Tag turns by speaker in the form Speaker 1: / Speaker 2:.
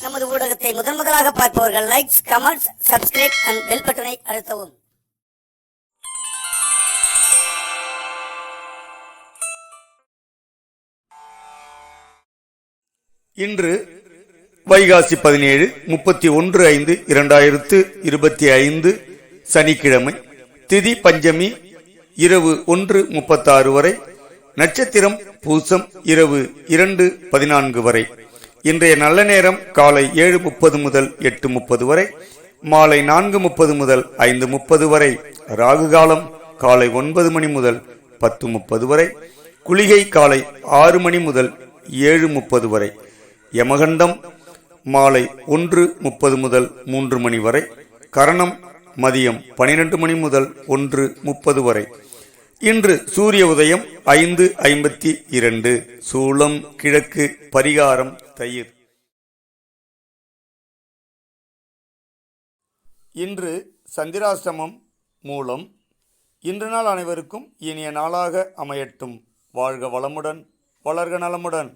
Speaker 1: நமது ஊடகத்தை முதலாக பார்ப்பவர்கள் likes, comments, subscribe and bell பட்டனை அழுத்தவும்.
Speaker 2: இன்று வைகாசி 17 31/5/2025 சனிக்கிழமை. திதி பஞ்சமி இரவு 1:36 வரை. நட்சத்திரம் பூசம் இரவு 2:14 வரை. இன்றைய நல்ல நேரம் காலை 7:30 முதல் 8:30 வரை, மாலை 4:30 முதல் 5:30 வரை. ராகு காலம் காலை 9 மணி முதல் 10:30 வரை. குளிகை காலை 6 மணி முதல் 7:30 வரை. யமகண்டம் மாலை 1:30 முதல் 3 மணி வரை. கரணம் மதியம் 12 மணி முதல் 1:30 வரை. இன்று சூரிய உதயம் 5:52. சூலம் கிழக்கு. பரிகாரம் தயிர். இன்று சந்திராஷ்டமம் மூலம். இன்று நாள் அனைவருக்கும் இனிய நாளாக அமையட்டும். வாழ்க வளமுடன், வளர்க நலமுடன்.